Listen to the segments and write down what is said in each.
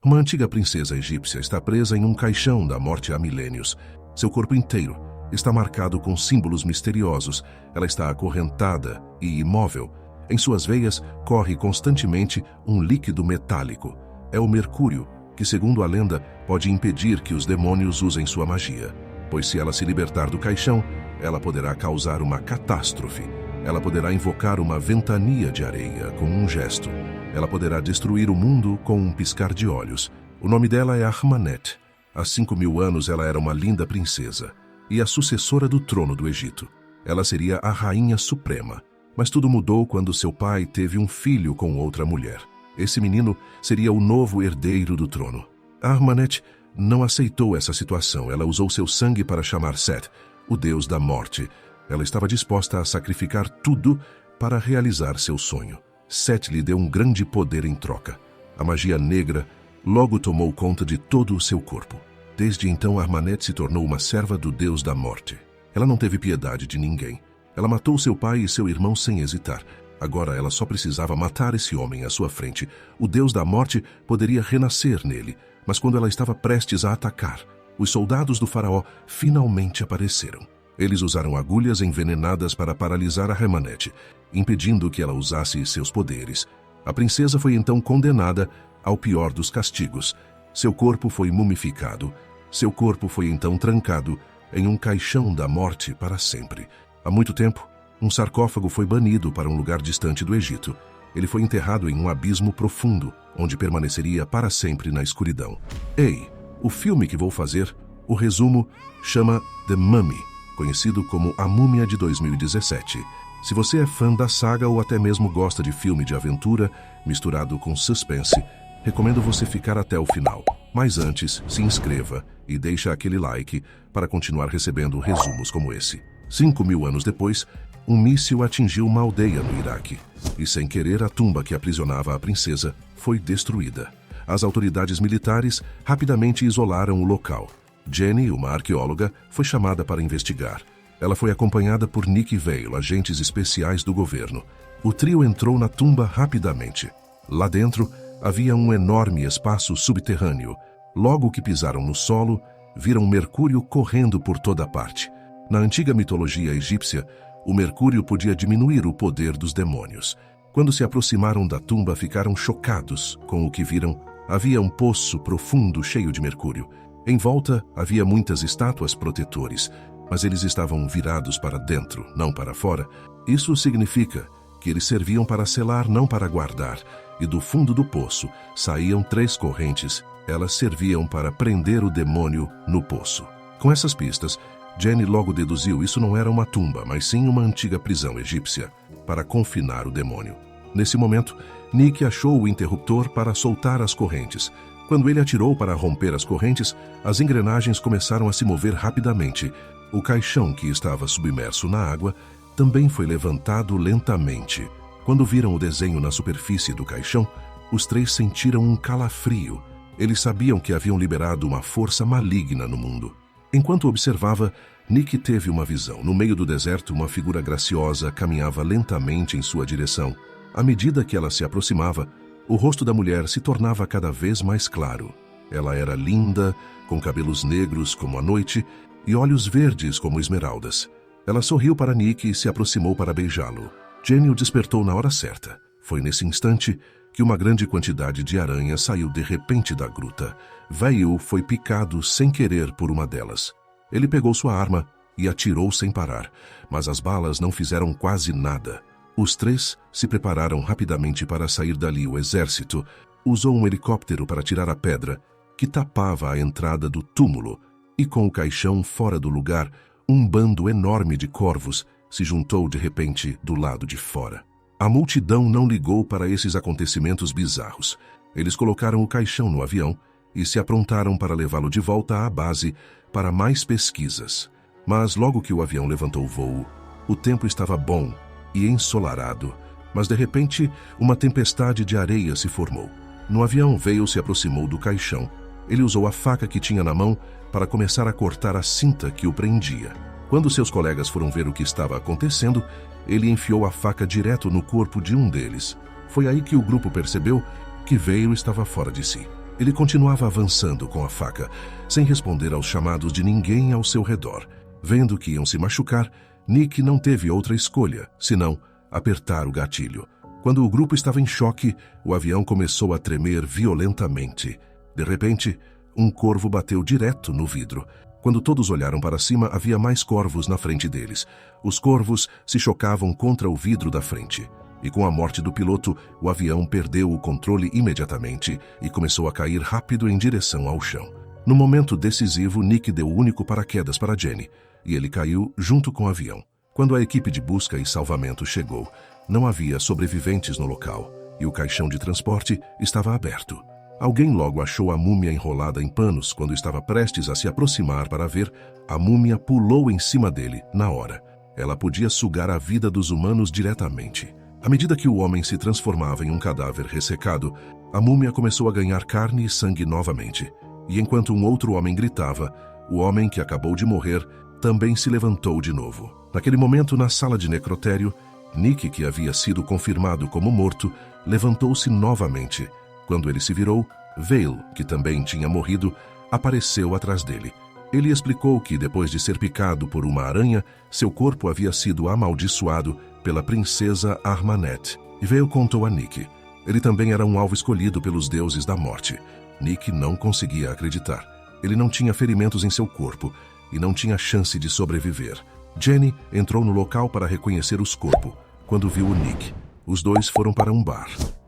Uma antiga princesa egípcia está presa em um caixão da morte há milênios. Seu corpo inteiro está marcado com símbolos misteriosos. Ela está acorrentada e imóvel. Em suas veias corre constantemente um líquido metálico. É o mercúrio, que, segundo a lenda, pode impedir que os demônios usem sua magia. Pois se ela se libertar do caixão, ela poderá causar uma catástrofe. Ela poderá invocar uma ventania de areia com um gesto. Ela poderá destruir o mundo com um piscar de olhos. O nome dela é Ahmanet. Há 5.000 anos ela era uma linda princesa e a sucessora do trono do Egito. Ela seria a rainha suprema. Mas tudo mudou quando seu pai teve um filho com outra mulher. Esse menino seria o novo herdeiro do trono. Ahmanet não aceitou essa situação. Ela usou seu sangue para chamar Set, o deus da morte. Ela estava disposta a sacrificar tudo para realizar seu sonho. Set lhe deu um grande poder em troca. A magia negra logo tomou conta de todo o seu corpo. Desde então, Ahmanet se tornou uma serva do deus da morte. Ela não teve piedade de ninguém. Ela matou seu pai e seu irmão sem hesitar. Agora ela só precisava matar esse homem à sua frente. O deus da morte poderia renascer nele, mas quando ela estava prestes a atacar, os soldados do faraó finalmente apareceram. Eles usaram agulhas envenenadas para paralisar Ahmanet, impedindo que ela usasse seus poderes. A princesa foi então condenada ao pior dos castigos. Seu corpo foi mumificado. Seu corpo foi então trancado em um caixão da morte para sempre. Há muito tempo, um sarcófago foi banido para um lugar distante do Egito. Ele foi enterrado em um abismo profundo, onde permaneceria para sempre na escuridão. Ei, o filme que vou fazer, o resumo, chama The Mummy, conhecido como A Múmia de 2017. Se você é fã da saga ou até mesmo gosta de filme de aventura misturado com suspense, recomendo você ficar até o final. Mas antes, se inscreva e deixa aquele like para continuar recebendo resumos como esse. 5.000 anos depois, um míssil atingiu uma aldeia no Iraque e, sem querer, a tumba que aprisionava a princesa foi destruída. As autoridades militares rapidamente isolaram o local. Jenny, uma arqueóloga, foi chamada para investigar. Ela foi acompanhada por Nick Vale, agentes especiais do governo. O trio entrou na tumba rapidamente. Lá dentro, havia um enorme espaço subterrâneo. Logo que pisaram no solo, viram mercúrio correndo por toda parte. Na antiga mitologia egípcia, o mercúrio podia diminuir o poder dos demônios. Quando se aproximaram da tumba, ficaram chocados com o que viram. Havia um poço profundo cheio de mercúrio. Em volta, havia muitas estátuas protetores, mas eles estavam virados para dentro, não para fora. Isso significa que eles serviam para selar, não para guardar. E do fundo do poço saíam 3 correntes. Elas serviam para prender o demônio no poço. Com essas pistas, Jenny logo deduziu isso não era uma tumba, mas sim uma antiga prisão egípcia, para confinar o demônio. Nesse momento, Nick achou o interruptor para soltar as correntes. Quando ele atirou para romper as correntes, as engrenagens começaram a se mover rapidamente. O caixão, que estava submerso na água, também foi levantado lentamente. Quando viram o desenho na superfície do caixão, os 3 sentiram um calafrio. Eles sabiam que haviam liberado uma força maligna no mundo. Enquanto observava, Nick teve uma visão. No meio do deserto, uma figura graciosa caminhava lentamente em sua direção. À medida que ela se aproximava, o rosto da mulher se tornava cada vez mais claro. Ela era linda, com cabelos negros como a noite e olhos verdes como esmeraldas. Ela sorriu para Nick e se aproximou para beijá-lo. Jenny o despertou na hora certa. Foi nesse instante que uma grande quantidade de aranhas saiu de repente da gruta. Vail foi picado sem querer por uma delas. Ele pegou sua arma e atirou sem parar, mas as balas não fizeram quase nada. Os 3 se prepararam rapidamente para sair dali. O exército usou um helicóptero para tirar a pedra que tapava a entrada do túmulo, e com o caixão fora do lugar, um bando enorme de corvos se juntou de repente do lado de fora. A multidão não ligou para esses acontecimentos bizarros. Eles colocaram o caixão no avião e se aprontaram para levá-lo de volta à base para mais pesquisas. Mas logo que o avião levantou o voo, o tempo estava bom e ensolarado, mas de repente uma tempestade de areia se formou. No avião, Vail se aproximou do caixão. Ele usou a faca que tinha na mão para começar a cortar a cinta que o prendia. Quando seus colegas foram ver o que estava acontecendo, ele enfiou a faca direto no corpo de um deles. Foi aí que o grupo percebeu que Vail estava fora de si. Ele continuava avançando com a faca, sem responder aos chamados de ninguém ao seu redor. Vendo que iam se machucar, Nick não teve outra escolha, senão apertar o gatilho. Quando o grupo estava em choque, o avião começou a tremer violentamente. De repente, um corvo bateu direto no vidro. Quando todos olharam para cima, havia mais corvos na frente deles. Os corvos se chocavam contra o vidro da frente. E com a morte do piloto, o avião perdeu o controle imediatamente e começou a cair rápido em direção ao chão. No momento decisivo, Nick deu o único paraquedas para Jenny, e ele caiu junto com o avião. Quando a equipe de busca e salvamento chegou, não havia sobreviventes no local, e o caixão de transporte estava aberto. Alguém logo achou a múmia enrolada em panos. Quando estava prestes a se aproximar para ver, a múmia pulou em cima dele na hora. Ela podia sugar a vida dos humanos diretamente. À medida que o homem se transformava em um cadáver ressecado, a múmia começou a ganhar carne e sangue novamente. E enquanto um outro homem gritava, o homem que acabou de morrer também se levantou de novo. Naquele momento, na sala de necrotério, Nick, que havia sido confirmado como morto, levantou-se novamente. Quando ele se virou, Vale, que também tinha morrido, apareceu atrás dele. Ele explicou que, depois de ser picado por uma aranha, seu corpo havia sido amaldiçoado pela princesa Armanet. E Vale contou a Nick. Ele também era um alvo escolhido pelos deuses da morte. Nick não conseguia acreditar. Ele não tinha ferimentos em seu corpo e não tinha chance de sobreviver. Jenny entrou no local para reconhecer os corpos. Quando viu o Nick, os dois foram para um bar.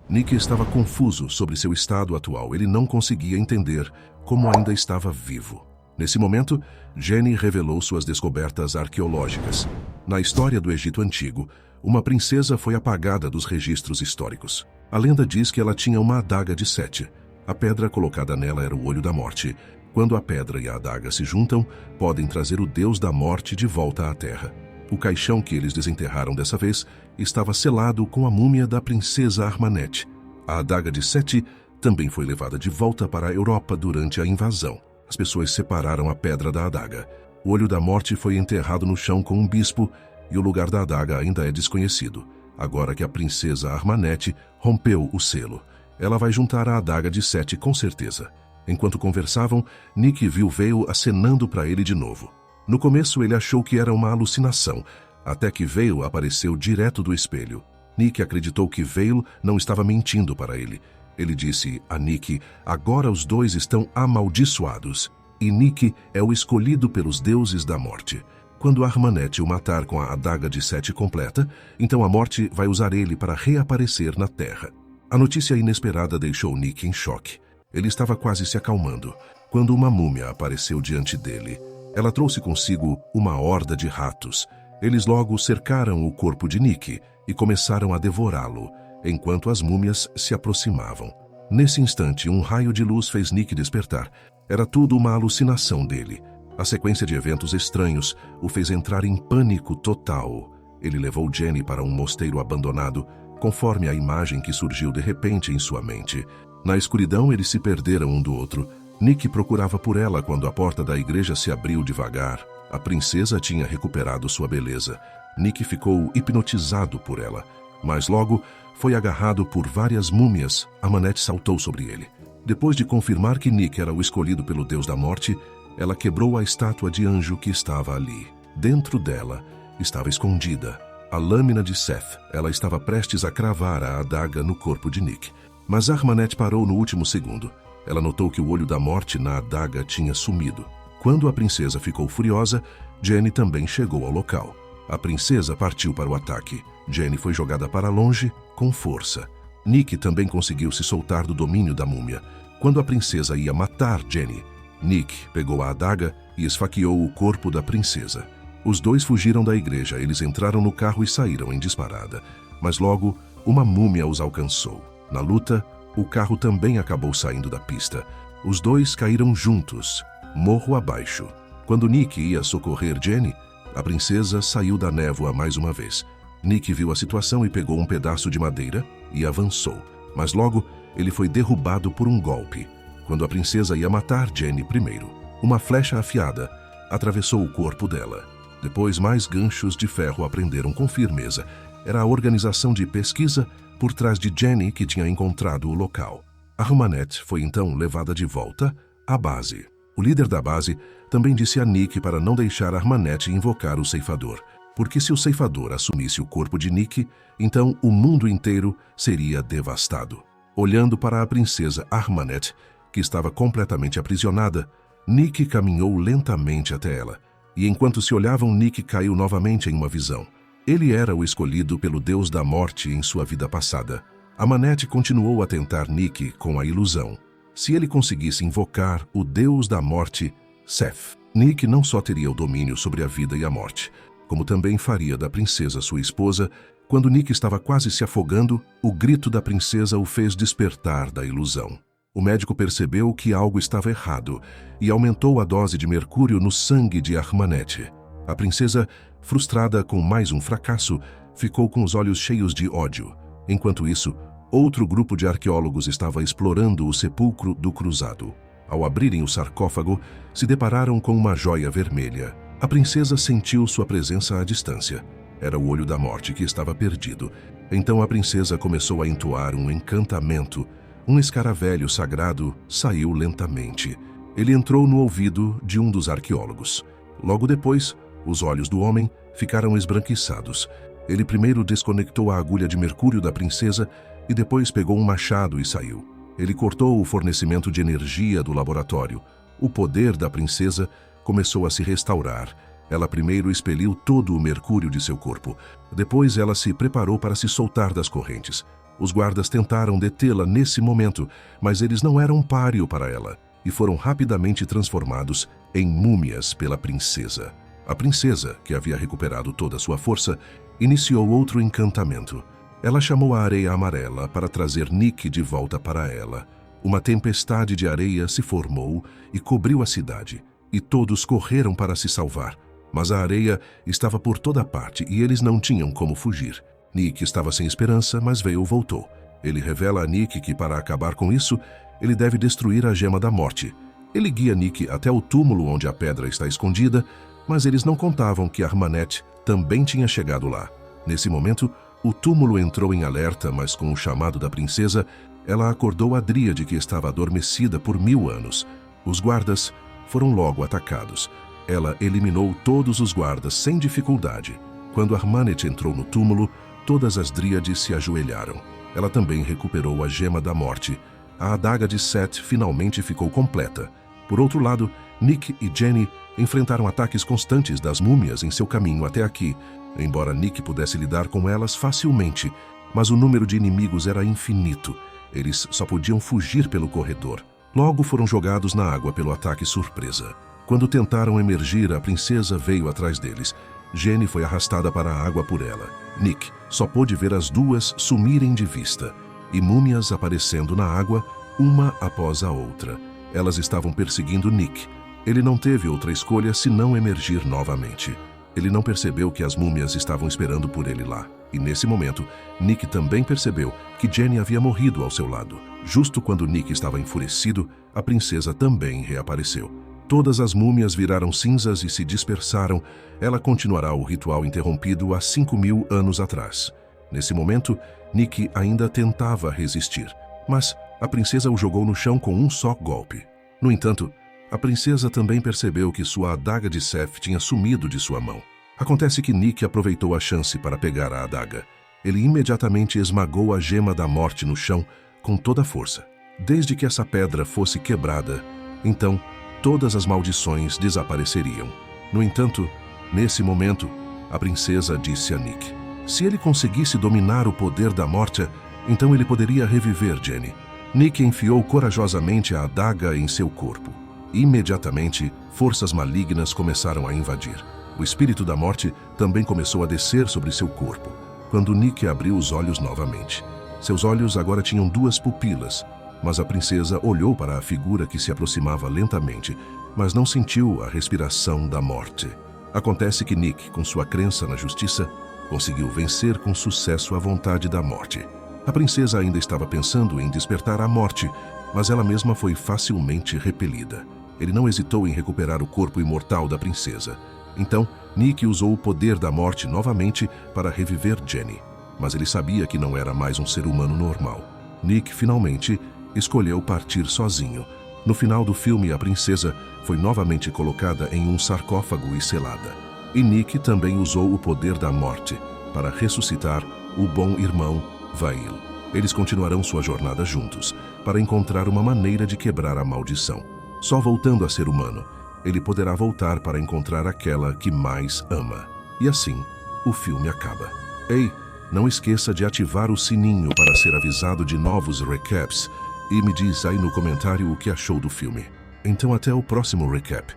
Nick estava confuso sobre seu estado atual. Ele não conseguia entender como ainda estava vivo. Nesse momento, Jenny revelou suas descobertas arqueológicas. Na história do Egito Antigo, uma princesa foi apagada dos registros históricos. A lenda diz que ela tinha uma adaga de Sete. A pedra colocada nela era o olho da morte. Quando a pedra e a adaga se juntam, podem trazer o deus da morte de volta à terra. O caixão que eles desenterraram dessa vez estava selado com a múmia da princesa Armanet. A adaga de Sete também foi levada de volta para a Europa durante a invasão. As pessoas separaram a pedra da adaga. O olho da morte foi enterrado no chão com um bispo e o lugar da adaga ainda é desconhecido. Agora que a princesa Armanet rompeu o selo, ela vai juntar a adaga de Sete com certeza. Enquanto conversavam, Nick viu Vale acenando para ele de novo. No começo ele achou que era uma alucinação, até que Vale apareceu direto do espelho. Nick acreditou que Vale não estava mentindo para ele. Ele disse a Nick: agora os dois estão amaldiçoados, e Nick é o escolhido pelos deuses da morte. Quando Armanet o matar com a adaga de Sete completa, então a morte vai usar ele para reaparecer na Terra. A notícia inesperada deixou Nick em choque. Ele estava quase se acalmando, quando uma múmia apareceu diante dele. Ela trouxe consigo uma horda de ratos. Eles logo cercaram o corpo de Nick e começaram a devorá-lo, enquanto as múmias se aproximavam. Nesse instante, um raio de luz fez Nick despertar. Era tudo uma alucinação dele. A sequência de eventos estranhos o fez entrar em pânico total. Ele levou Jenny para um mosteiro abandonado, conforme a imagem que surgiu de repente em sua mente. Na escuridão, eles se perderam um do outro. Nick procurava por ela quando a porta da igreja se abriu devagar. A princesa tinha recuperado sua beleza. Nick ficou hipnotizado por ela, mas logo foi agarrado por várias múmias. Armanet saltou sobre ele. Depois de confirmar que Nick era o escolhido pelo deus da morte, ela quebrou a estátua de anjo que estava ali. Dentro dela estava escondida a lâmina de Seth. Ela estava prestes a cravar a adaga no corpo de Nick. Mas Armanet parou no último segundo. Ela notou que o olho da morte na adaga tinha sumido. Quando a princesa ficou furiosa, Jenny também chegou ao local. A princesa partiu para o ataque. Jenny foi jogada para longe com força. Nick também conseguiu se soltar do domínio da múmia. Quando a princesa ia matar Jenny, Nick pegou a adaga e esfaqueou o corpo da princesa. Os dois fugiram da igreja. Eles entraram no carro e saíram em disparada. Mas logo, uma múmia os alcançou. Na luta, o carro também acabou saindo da pista. Os dois caíram juntos, morro abaixo. Quando Nick ia socorrer Jenny, a princesa saiu da névoa mais uma vez. Nick viu a situação e pegou um pedaço de madeira e avançou. Mas logo, ele foi derrubado por um golpe. Quando a princesa ia matar Jenny primeiro, uma flecha afiada atravessou o corpo dela. Depois, mais ganchos de ferro a prenderam com firmeza. Era a organização de pesquisa por trás de Jenny que tinha encontrado o local. Ahmanet foi então levada de volta à base. O líder da base também disse a Nick para não deixar Ahmanet invocar o ceifador, porque se o ceifador assumisse o corpo de Nick, então o mundo inteiro seria devastado. Olhando para a princesa Ahmanet, que estava completamente aprisionada, Nick caminhou lentamente até ela, e enquanto se olhavam, Nick caiu novamente em uma visão. Ele era o escolhido pelo deus da morte em sua vida passada. Ahmanet continuou a tentar Nick com a ilusão. Se ele conseguisse invocar o deus da morte, Seth, Nick não só teria o domínio sobre a vida e a morte, como também faria da princesa sua esposa. Quando Nick estava quase se afogando, o grito da princesa o fez despertar da ilusão. O médico percebeu que algo estava errado e aumentou a dose de mercúrio no sangue de Ahmanet. A princesa, frustrada com mais um fracasso, ficou com os olhos cheios de ódio. Enquanto isso, outro grupo de arqueólogos estava explorando o sepulcro do cruzado. Ao abrirem o sarcófago, se depararam com uma joia vermelha. A princesa sentiu sua presença à distância. Era o olho da morte que estava perdido. Então a princesa começou a entoar um encantamento. Um escaravelho sagrado saiu lentamente. Ele entrou no ouvido de um dos arqueólogos. Logo depois, os olhos do homem ficaram esbranquiçados. Ele primeiro desconectou a agulha de mercúrio da princesa e depois pegou um machado e saiu. Ele cortou o fornecimento de energia do laboratório. O poder da princesa começou a se restaurar. Ela primeiro expeliu todo o mercúrio de seu corpo. Depois ela se preparou para se soltar das correntes. Os guardas tentaram detê-la nesse momento, mas eles não eram páreo para ela e foram rapidamente transformados em múmias pela princesa. A princesa, que havia recuperado toda a sua força, iniciou outro encantamento. Ela chamou a areia amarela para trazer Nick de volta para ela. Uma tempestade de areia se formou e cobriu a cidade, e todos correram para se salvar. Mas a areia estava por toda parte e eles não tinham como fugir. Nick estava sem esperança, mas Veil voltou. Ele revela a Nick que, para acabar com isso, ele deve destruir a Gema da Morte. Ele guia Nick até o túmulo onde a pedra está escondida, mas eles não contavam que Ahmanet também tinha chegado lá. Nesse momento, o túmulo entrou em alerta, mas com o chamado da princesa, ela acordou a Dríade, que estava adormecida por 1000 anos. Os guardas foram logo atacados. Ela eliminou todos os guardas sem dificuldade. Quando Ahmanet entrou no túmulo, todas as Dríades se ajoelharam. Ela também recuperou a Gema da Morte. A adaga de Seth finalmente ficou completa. Por outro lado, Nick e Jenny enfrentaram ataques constantes das múmias em seu caminho até aqui, embora Nick pudesse lidar com elas facilmente, mas o número de inimigos era infinito. Eles só podiam fugir pelo corredor. Logo foram jogados na água pelo ataque surpresa. Quando tentaram emergir, a princesa veio atrás deles. Jenny foi arrastada para a água por ela. Nick só pôde ver as duas sumirem de vista, e múmias aparecendo na água, uma após a outra. Elas estavam perseguindo Nick. Ele não teve outra escolha senão emergir novamente. Ele não percebeu que as múmias estavam esperando por ele lá. E nesse momento, Nick também percebeu que Jenny havia morrido ao seu lado. Justo quando Nick estava enfurecido, a princesa também reapareceu. Todas as múmias viraram cinzas e se dispersaram. Ela continuará o ritual interrompido há 5000 anos atrás. Nesse momento, Nick ainda tentava resistir, mas a princesa o jogou no chão com um só golpe. No entanto, a princesa também percebeu que sua adaga de Seth tinha sumido de sua mão. Acontece que Nick aproveitou a chance para pegar a adaga. Ele imediatamente esmagou a Gema da Morte no chão com toda a força. Desde que essa pedra fosse quebrada, então todas as maldições desapareceriam. No entanto, nesse momento, a princesa disse a Nick: se ele conseguisse dominar o poder da morte, então ele poderia reviver Jenny. Nick enfiou corajosamente a adaga em seu corpo. Imediatamente, forças malignas começaram a invadir. O espírito da morte também começou a descer sobre seu corpo. Quando Nick abriu os olhos novamente, seus olhos agora tinham 2 pupilas, mas a princesa olhou para a figura que se aproximava lentamente, mas não sentiu a respiração da morte. Acontece que Nick, com sua crença na justiça, conseguiu vencer com sucesso a vontade da morte. A princesa ainda estava pensando em despertar a morte, mas ela mesma foi facilmente repelida. Ele não hesitou em recuperar o corpo imortal da princesa. Então, Nick usou o poder da morte novamente para reviver Jenny, mas ele sabia que não era mais um ser humano normal. Nick finalmente escolheu partir sozinho. No final do filme, a princesa foi novamente colocada em um sarcófago e selada. E Nick também usou o poder da morte para ressuscitar o bom irmão Vail. Eles continuarão sua jornada juntos para encontrar uma maneira de quebrar a maldição. Só voltando a ser humano, ele poderá voltar para encontrar aquela que mais ama. E assim, o filme acaba. Ei, não esqueça de ativar o sininho para ser avisado de novos recaps e me diz aí no comentário o que achou do filme. Então até o próximo recap.